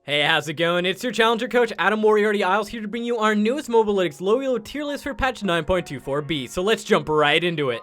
Hey, how's it going? It's your challenger coach, Adam Moriarty Isles, here to bring you our newest Mobalytics low-elo tier list for patch 9.24b, so let's jump right into it.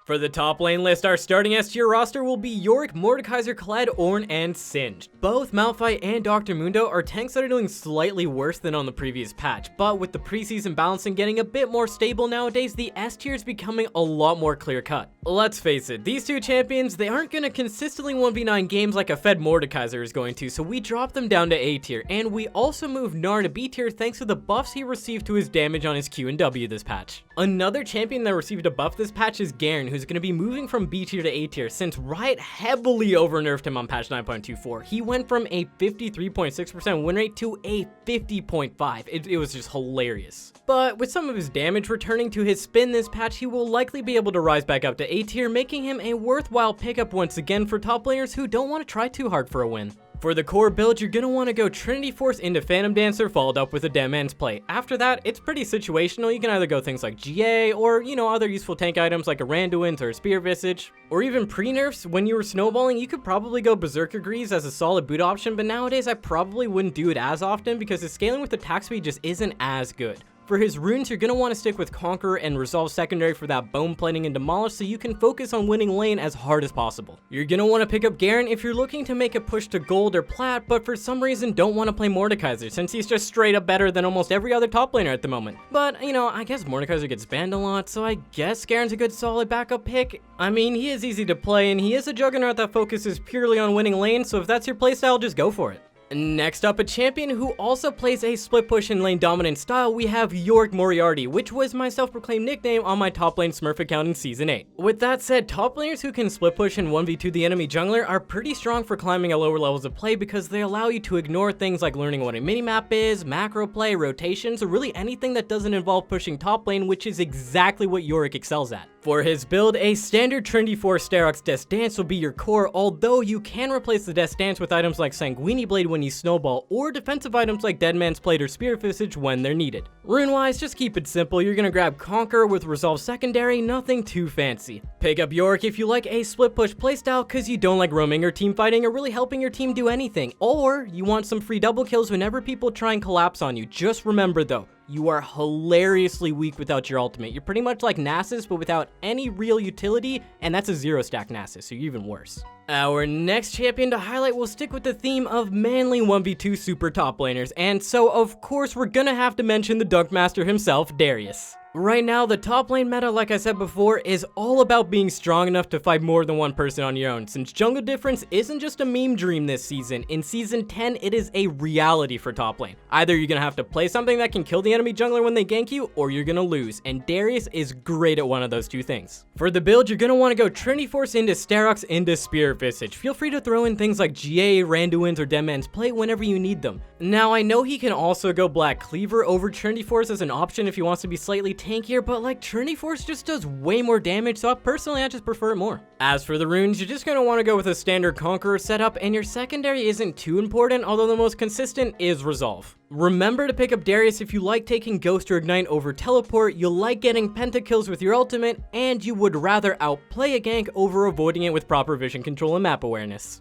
For the top lane list, our starting S tier roster will be Yorick, Mordekaiser, Kled, Ornn, and Singed. Both Malphite and Dr. Mundo are tanks that are doing slightly worse than on the previous patch, but with the preseason balancing getting a bit more stable nowadays, the S tier is becoming a lot more clear-cut. Let's face it, these two champions, they aren't going to consistently 1v9 games like a fed Mordekaiser is going to, so we dropped them down to A tier, and we also moved Gnar to B tier thanks to the buffs he received to his damage on his Q and W this patch. Another champion that received a buff this patch is Garen, who's going to be moving from B tier to A tier since Riot heavily over-nerfed him on patch 9.24. He went from a 53.6% win rate to a 50.5. It was just hilarious. But with some of his damage returning to his spin this patch, he will likely be able to rise back up to A tier, making him a worthwhile pickup once again for top laners who don't want to try too hard for a win. For the core build, you're going to want to go Trinity Force into Phantom Dancer followed up with a Dead Man's Play. After that, it's pretty situational. You can either go things like GA or, other useful tank items like a Randuin's or a Spear Visage. Or even pre-nerfs, when you were snowballing, you could probably go Berserker Greaves as a solid boot option, but nowadays I probably wouldn't do it as often because the scaling with attack speed just isn't as good. For his runes, you're going to want to stick with Conqueror and Resolve Secondary for that Bone Plating and Demolish so you can focus on winning lane as hard as possible. You're going to want to pick up Garen if you're looking to make a push to gold or plat, but for some reason don't want to play Mordekaiser since he's just straight up better than almost every other top laner at the moment. But, I guess Mordekaiser gets banned a lot, so I guess Garen's a good solid backup pick. I mean, he is easy to play and he is a juggernaut that focuses purely on winning lane, so if that's your playstyle, just go for it. Next up, a champion who also plays a split push and lane dominant style, we have Yorick Moriarty, which was my self-proclaimed nickname on my top lane Smurf account in Season 8. With that said, top laners who can split push and 1v2 the enemy jungler are pretty strong for climbing at lower levels of play because they allow you to ignore things like learning what a minimap is, macro play, rotations, or really anything that doesn't involve pushing top lane, which is exactly what Yorick excels at. For his build, a standard Trinity Force Sterox Death Dance will be your core, although you can replace the Death Dance with items like Sanguini Blade when you snowball, or defensive items like Dead Man's Plate or Spear Visage when they're needed. Rune-wise, just keep it simple. You're gonna grab Conqueror with Resolve Secondary, nothing too fancy. Pick up Yorick if you like a split push playstyle cause you don't like roaming or team fighting or really helping your team do anything, or you want some free double kills whenever people try and collapse on you. Just remember though, you are hilariously weak without your ultimate. You're pretty much like Nasus, but without any real utility, and that's a 0-stack Nasus, so you're even worse. Our next champion to highlight will stick with the theme of manly 1v2 super top laners, and so of course we're gonna have to mention the Dunkmaster himself, Darius. Right now, the top lane meta, like I said before, is all about being strong enough to fight more than one person on your own, since jungle difference isn't just a meme dream this season. In Season 10, it is a reality for top lane. Either you're gonna have to play something that can kill the enemy jungler when they gank you, or you're gonna lose, and Darius is great at one of those two things. For the build, you're gonna want to go Trinity Force into Sterox into Spear Visage. Feel free to throw in things like GA, Randuin's, or Dead Man's Plate whenever you need them. Now, I know he can also go Black Cleaver over Trinity Force as an option if he wants to be slightly tankier, but like Trinity Force just does way more damage, so I just prefer it more. As for the runes, you're just gonna want to go with a standard Conqueror setup, and your secondary isn't too important, although the most consistent is Resolve. Remember to pick up Darius if you like taking Ghost or Ignite over Teleport, you'll like getting pentakills with your ultimate, and you would rather outplay a gank over avoiding it with proper vision control and map awareness.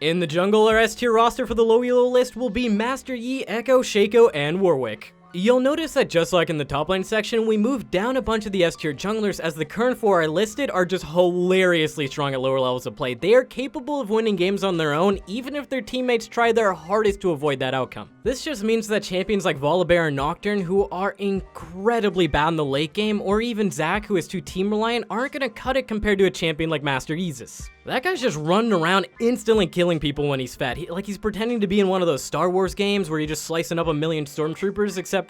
In the jungle, our S tier roster for the low elo list will be Master Yi, Echo, Shaco, and Warwick. You'll notice that just like in the top lane section, we moved down a bunch of the S tier junglers as the current 4 I listed are just hilariously strong at lower levels of play. They are capable of winning games on their own, even if their teammates try their hardest to avoid that outcome. This just means that champions like Volibear and Nocturne, who are incredibly bad in the late game, or even Zac, who is too team reliant, aren't gonna cut it compared to a champion like Master Isis. That guy's just running around instantly killing people when he's fed. He's pretending to be in one of those Star Wars games where you're just slicing up a million stormtroopers, except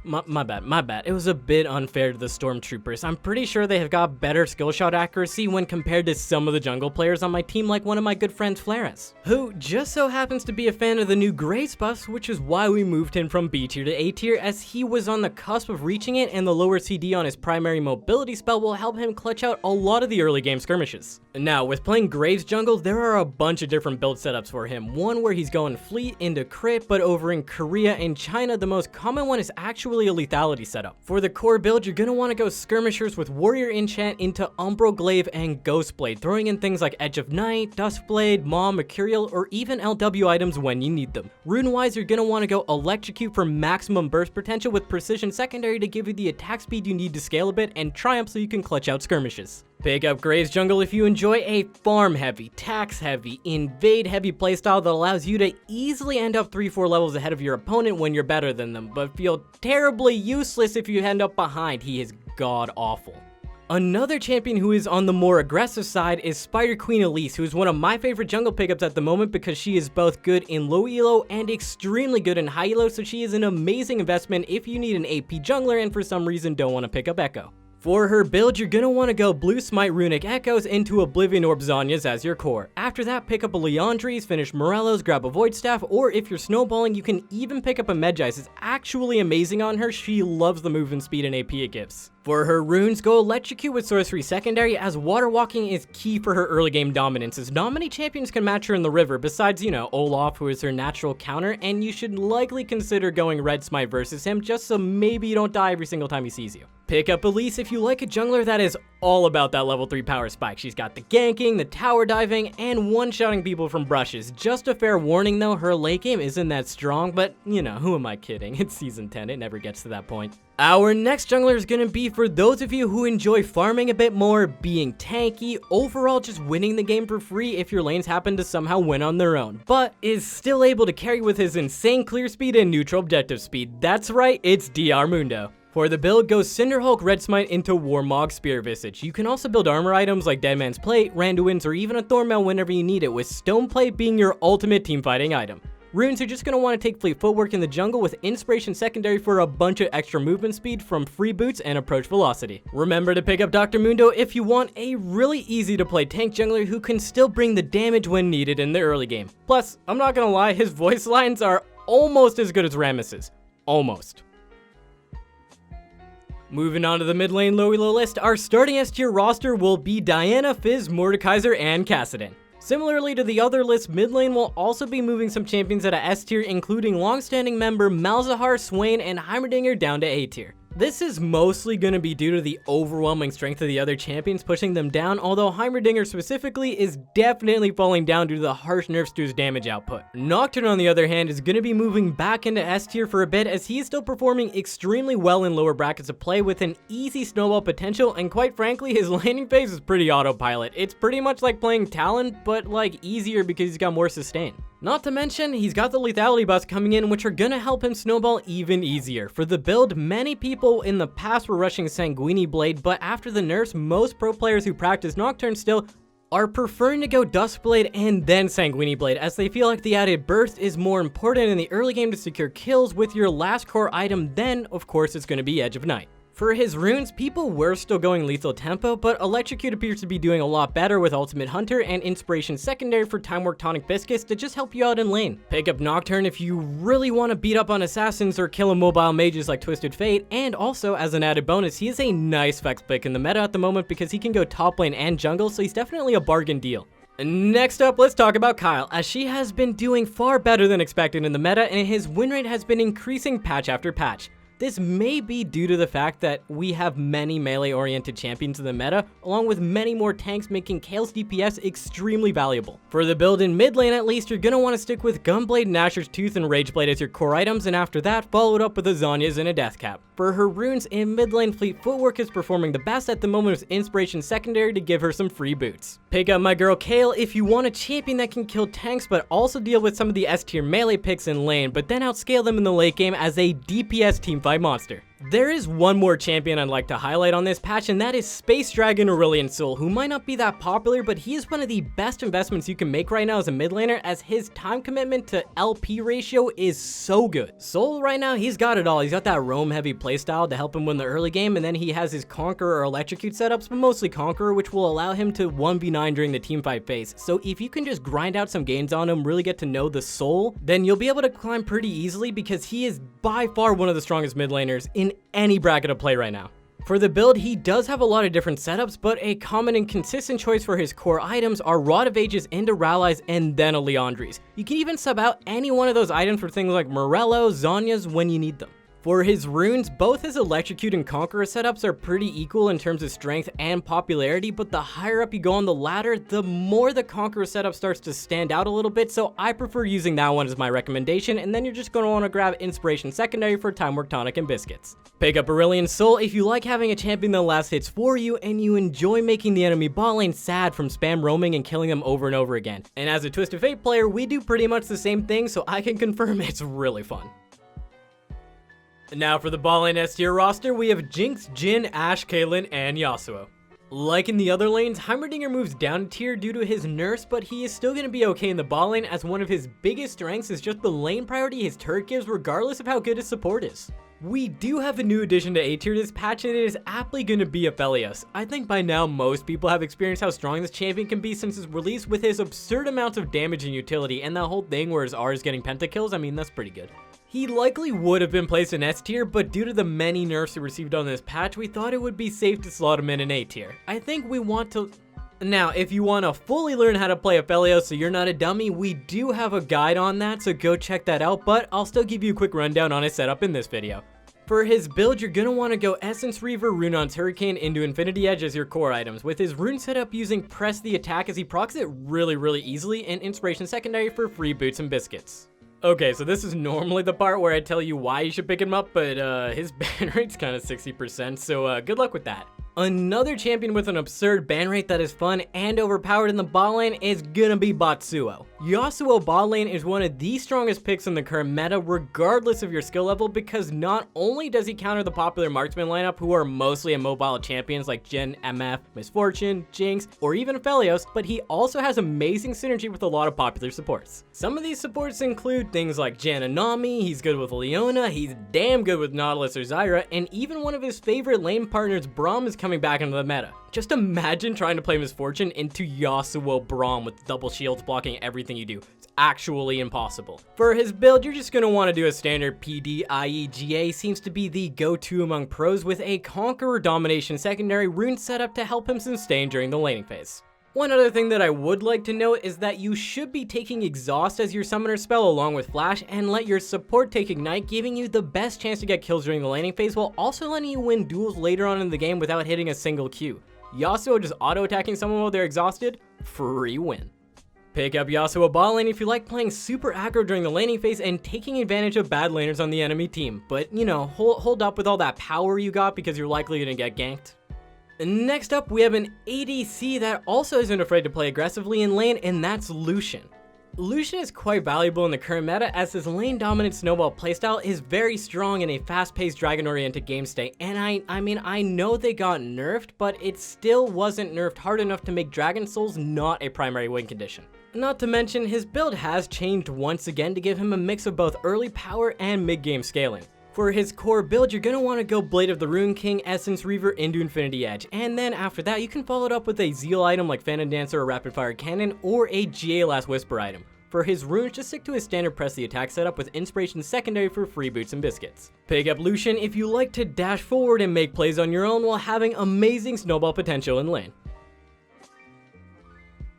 my bad. It was a bit unfair to the stormtroopers. I'm pretty sure they have got better skill shot accuracy when compared to some of the jungle players on my team, like one of my good friends Flares, who just so happens to be a fan of the new Grace buffs, which is why we moved him from B tier to A tier, as he was on the cusp of reaching it, and the lower CD on his primary mobility spell will help him clutch out a lot of the early game skirmishes. Now, with playing Graves jungle, there are a bunch of different build setups for him. One where he's going fleet into crit, but over in Korea and China, the most common one is actually a lethality setup. For the core build, you're gonna want to go skirmishers with warrior enchant into Umbral Glaive and Ghostblade, throwing in things like Edge of Night, Duskblade, Maw, Mercurial, or even LW items when you need them. Rune-wise, you're gonna want to go Electrocute for maximum burst potential with Precision Secondary to give you the attack speed you need to scale a bit, and Triumph so you can clutch out skirmishes. Pick up Graves jungle if you enjoy a farm-heavy, tax-heavy, invade-heavy playstyle that allows you to easily end up 3-4 levels ahead of your opponent when you're better than them, but feel terribly useless if you end up behind. He is god-awful. Another champion who is on the more aggressive side is Spider Queen Elise, who is one of my favorite jungle pickups at the moment because she is both good in low elo and extremely good in high elo, so she is an amazing investment if you need an AP jungler and for some reason don't want to pick up Echo. For her build, you're gonna want to go Blue Smite Runic Echoes into Oblivion Orb Zhonya's as your core. After that, pick up a Leandries, finish Morello's, grab a Void Staff, or if you're snowballing, you can even pick up a Medjais. It's actually amazing on her. She loves the movement speed and AP it gives. For her runes, go Electrocute with Sorcery Secondary, as Water Walking is key for her early game dominance, as not many champions can match her in the river, besides, you know, Olaf, who is her natural counter, and you should likely consider going Red Smite versus him, just so maybe you don't die every single time he sees you. Pick up Elise if you like a jungler that is all about that level 3 power spike. She's got the ganking, the tower diving, and one-shotting people from brushes. Just a fair warning though, her late game isn't that strong, but you know, who am I kidding? It's season 10, it never gets to that point. Our next jungler is going to be for those of you who enjoy farming a bit more, being tanky, overall just winning the game for free if your lanes happen to somehow win on their own, but is still able to carry with his insane clear speed and neutral objective speed. That's right, it's DR Mundo. For the build, go Cinderhulk Red Smite into Warmog Spear Visage. You can also build armor items like Deadman's Plate, Randuin's, or even a Thornmail whenever you need it, with Stone Plate being your ultimate teamfighting item. Runes are just going to want to take Fleet Footwork in the jungle with Inspiration Secondary for a bunch of extra movement speed from free boots and approach velocity. Remember to pick up Dr. Mundo if you want a really easy to play tank jungler who can still bring the damage when needed in the early game. Plus, I'm not going to lie, his voice lines are almost as good as Rammus's. Almost. Moving on to the mid lane low elo list, our starting S tier roster will be Diana, Fizz, Mordekaiser, and Kassadin. Similarly to the other list, mid lane will also be moving some champions at a S tier, including long-standing member Malzahar, Swain, and Heimerdinger down to A tier. This is mostly going to be due to the overwhelming strength of the other champions pushing them down, although Heimerdinger specifically is definitely falling down due to the harsh nerfs to his damage output. Nocturne, on the other hand, is going to be moving back into S tier for a bit, as he is still performing extremely well in lower brackets of play with an easy snowball potential, and quite frankly, his laning phase is pretty autopilot. It's pretty much like playing Talon, but like easier because he's got more sustain. Not to mention, he's got the lethality buffs coming in, which are gonna help him snowball even easier. For the build, many people in the past were rushing Sanguini Blade, but after the nerfs, most pro players who practice Nocturne still are preferring to go Duskblade and then Sanguini Blade, as they feel like the added burst is more important in the early game to secure kills with your last core item. Then, of course, it's gonna be Edge of Night. For his runes, people were still going Lethal Tempo, but Electrocute appears to be doing a lot better with Ultimate Hunter and Inspiration Secondary for Time Work Tonic Biscuits to just help you out in lane. Pick up Nocturne if you really want to beat up on assassins or kill immobile mages like Twisted Fate, and also as an added bonus, he is a nice flex pick in the meta at the moment because he can go top lane and jungle, so he's definitely a bargain deal. Next up, let's talk about Kyle, as she has been doing far better than expected in the meta, and his win rate has been increasing patch after patch. This may be due to the fact that we have many melee-oriented champions in the meta, along with many more tanks, making Kale's DPS extremely valuable. For the build in mid lane at least, you're going to want to stick with Gunblade, Nashor's Tooth, and Rageblade as your core items, and after that, followed up with the Zhonya's and a Deathcap. For her runes, in mid lane, Fleet Footwork is performing the best at the moment with Inspiration Secondary to give her some free boots. Pick up my girl Kale if you want a champion that can kill tanks but also deal with some of the S tier melee picks in lane, but then outscale them in the late game as a DPS teamfight monster. There is one more champion I'd like to highlight on this patch, and that is Space Dragon Aurelion Sol, who might not be that popular, but he is one of the best investments you can make right now as a mid laner, as his time commitment to LP ratio is so good. Sol right now, he's got it all. He's got that roam heavy playstyle to help him win the early game, and then he has his Conqueror or Electrocute setups, but mostly Conqueror, which will allow him to 1v9 during the teamfight phase. So if you can just grind out some gains on him, really get to know the Sol, then you'll be able to climb pretty easily because he is by far one of the strongest mid laners in any bracket of play right now. For the build, he does have a lot of different setups, but a common and consistent choice for his core items are Rod of Ages into Rallies and then a Leandri's. You can even sub out any one of those items for things like Morello, Zhonya's when you need them. For his runes, both his Electrocute and Conqueror setups are pretty equal in terms of strength and popularity, but the higher up you go on the ladder, the more the Conqueror setup starts to stand out a little bit, so I prefer using that one as my recommendation, and then you're just going to want to grab Inspiration Secondary for Time Work Tonic and Biscuits. Pick up Aurelion Sol if you like having a champion that last hits for you, and you enjoy making the enemy bot lane sad from spam roaming and killing them over and over again. And as a Twisted Fate player, we do pretty much the same thing, so I can confirm it's really fun. Now for the bot lane S tier roster, we have Jinx, Jhin, Ashe, Caitlyn, and Yasuo. Like in the other lanes, Heimerdinger moves down a tier due to his nerfs, but he is still going to be okay in the bot lane as one of his biggest strengths is just the lane priority his turret gives regardless of how good his support is. We do have a new addition to A tier this patch, and it is aptly going to be Aphelios. I think by now most people have experienced how strong this champion can be since his release with his absurd amounts of damage and utility, and that whole thing where his R is getting pentakills, I mean that's pretty good. He likely would have been placed in S tier, but due to the many nerfs he received on this patch, we thought it would be safe to slot him in A tier. I think we want to... Now, if you want to fully learn how to play Aphelios so you're not a dummy, we do have a guide on that, so go check that out, but I'll still give you a quick rundown on his setup in this video. For his build, you're going to want to go Essence Reaver, Runeon's Hurricane into Infinity Edge as your core items, with his rune setup using Press the Attack as he procs it really easily, and Inspiration Secondary for free boots and biscuits. Okay, so this is normally the part where I tell you why you should pick him up, but his ban rate's kind of 60%, so good luck with that. Another champion with an absurd ban rate that is fun and overpowered in the bot lane is gonna be Batsuo. Yasuo bot lane is one of the strongest picks in the current meta regardless of your skill level, because not only does he counter the popular marksman lineup who are mostly immobile champions like Jhin, MF, Misfortune, Jinx, or even Aphelios, but he also has amazing synergy with a lot of popular supports. Some of these supports include things like Jhin and Nami, he's good with Leona, he's damn good with Nautilus or Zyra, and even one of his favorite lane partners, Braum, is coming back into the meta. Just imagine trying to play Misfortune into Yasuo Braum with double shields blocking everything you do. It's actually impossible. For his build, you're just going to want to do a standard PD, i.e. GA seems to be the go-to among pros, with a Conqueror Domination secondary rune setup to help him sustain during the laning phase. One other thing that I would like to note is that you should be taking Exhaust as your summoner spell along with Flash, and let your support take Ignite, giving you the best chance to get kills during the laning phase while also letting you win duels later on in the game without hitting a single Q. Yasuo just auto-attacking someone while they're exhausted? Free win. Pick up Yasuo bot lane if you like playing super aggro during the laning phase and taking advantage of bad laners on the enemy team, but you know, hold up with all that power you got because you're likely gonna get ganked. Next up, we have an ADC that also isn't afraid to play aggressively in lane, and that's Lucian. Lucian is quite valuable in the current meta as his lane dominant snowball playstyle is very strong in a fast-paced dragon oriented game state, and I mean I know they got nerfed, but it still wasn't nerfed hard enough to make Dragon Souls not a primary win condition. Not to mention, his build has changed once again to give him a mix of both early power and mid-game scaling. For his core build, you're going to want to go Blade of the Rune King, Essence Reaver into Infinity Edge, and then after that you can follow it up with a Zeal item like Phantom Dancer or Rapid Fire Cannon, or a GA Last Whisper item. For his runes, just stick to his standard Press the Attack setup with Inspiration Secondary for free boots and biscuits. Pick up Lucian if you like to dash forward and make plays on your own while having amazing snowball potential in lane.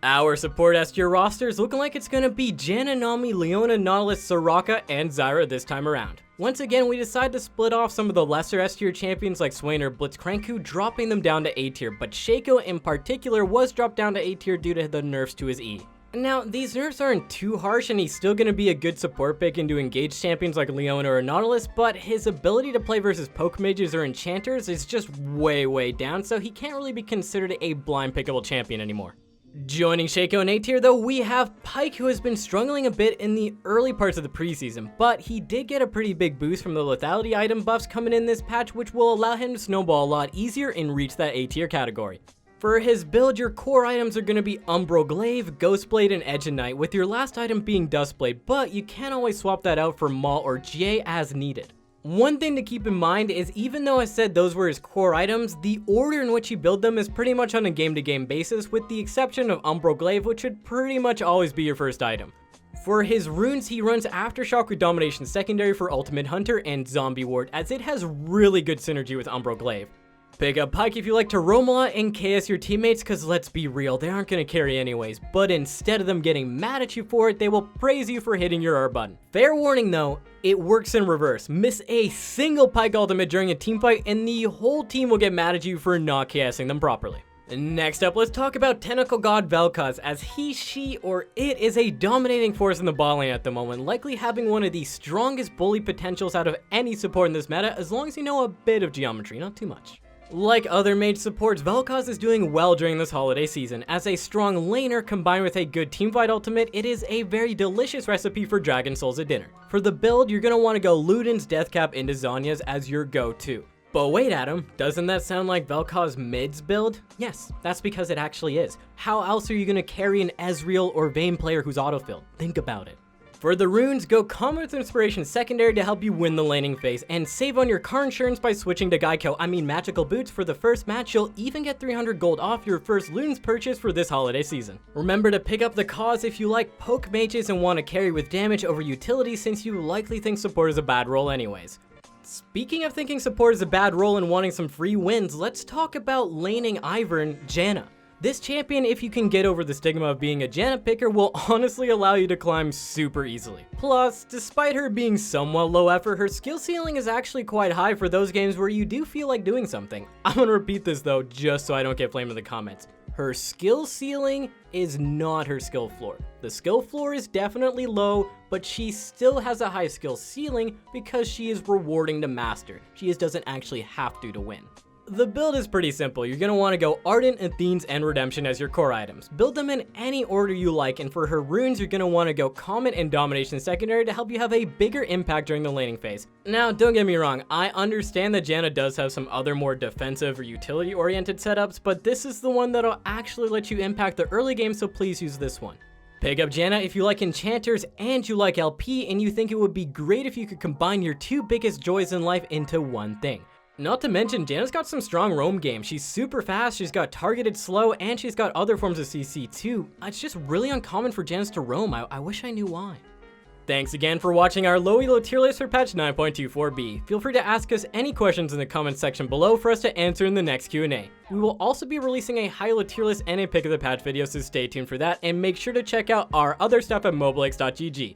Our support S tier roster is looking like it's going to be Jhin, Nami, Leona, Nautilus, Soraka, and Zyra this time around. Once again, we decided to split off some of the lesser S tier champions like Swain or Blitzcrank, dropping them down to A tier, but Shaco in particular was dropped down to A tier due to the nerfs to his E. Now, these nerfs aren't too harsh and he's still going to be a good support pick into engaged champions like Leona or Nautilus, but his ability to play versus poke mages or enchanters is just way down, so he can't really be considered a blind pickable champion anymore. Joining Shaco in A tier though, we have Pyke, who has been struggling a bit in the early parts of the preseason, but he did get a pretty big boost from the lethality item buffs coming in this patch, which will allow him to snowball a lot easier and reach that A tier category. For his build, your core items are going to be Umbral Glaive, Ghostblade, and Edge and Knight, with your last item being Dustblade, but you can always swap that out for Maul or GA as needed. One thing to keep in mind is, even though I said those were his core items, the order in which he built them is pretty much on a game-to-game basis, with the exception of Umbral Glaive, which should pretty much always be your first item. For his runes, he runs Aftershock with Domination Secondary for Ultimate Hunter and Zombie Ward, as it has really good synergy with Umbral Glaive. Pick up Pike if you like to roam a lot and KS your teammates, cause let's be real, they aren't gonna carry anyways, but instead of them getting mad at you for it, they will praise you for hitting your R button. Fair warning though, it works in reverse. Miss a single Pike ultimate during a team fight and the whole team will get mad at you for not KSing them properly. Next up, let's talk about Tentacle God Vel'Koz, as he, she, or it is a dominating force in the bot lane at the moment, likely having one of the strongest bully potentials out of any support in this meta, as long as you know a bit of geometry, not too much. Like other mage supports, Vel'Koz is doing well during this holiday season. As a strong laner combined with a good teamfight ultimate, it is a very delicious recipe for Dragon Souls at dinner. For the build, you're going to want to go Luden's Deathcap into Zhonya's as your go-to. But wait, Adam, doesn't that sound like Vel'Koz mid's build? Yes, that's because it actually is. How else are you going to carry an Ezreal or Vayne player who's autofilled? Think about it. For the runes, go Comet with Inspiration Secondary to help you win the laning phase, and save on your car insurance by switching to Magical Boots for the first match. You'll even get 300 gold off your first Lunes purchase for this holiday season. Remember to pick up the cause if you like poke mages and want to carry with damage over utility, since you likely think support is a bad role anyways. Speaking of thinking support is a bad role and wanting some free wins, let's talk about laning Ivern, Janna. This champion, if you can get over the stigma of being a Janna picker, will honestly allow you to climb super easily. Plus, despite her being somewhat low effort, her skill ceiling is actually quite high for those games where you do feel like doing something. I'm gonna repeat this though, just so I don't get flamed in the comments. Her skill ceiling is not her skill floor. The skill floor is definitely low, but she still has a high skill ceiling because she is rewarding to master. She just doesn't actually have to win. The build is pretty simple. You're going to want to go Ardent, Athenes, and Redemption as your core items. Build them in any order you like, and for her runes, you're going to want to go Comet and Domination Secondary to help you have a bigger impact during the laning phase. Now, don't get me wrong, I understand that Janna does have some other more defensive or utility-oriented setups, but this is the one that'll actually let you impact the early game, so please use this one. Pick up Janna if you like enchanters and you like LP, and you think it would be great if you could combine your two biggest joys in life into one thing. Not to mention, Janna's got some strong roam game. She's super fast, she's got targeted slow, and she's got other forms of CC too. It's just really uncommon for Janna to roam. I wish I knew why. Thanks again for watching our low-elo tier list for patch 9.24b. Feel free to ask us any questions in the comments section below for us to answer in the next Q&A. We will also be releasing a High-ELO tier list and a pick of the patch video, so stay tuned for that, and make sure to check out our other stuff at Mobalytics.gg.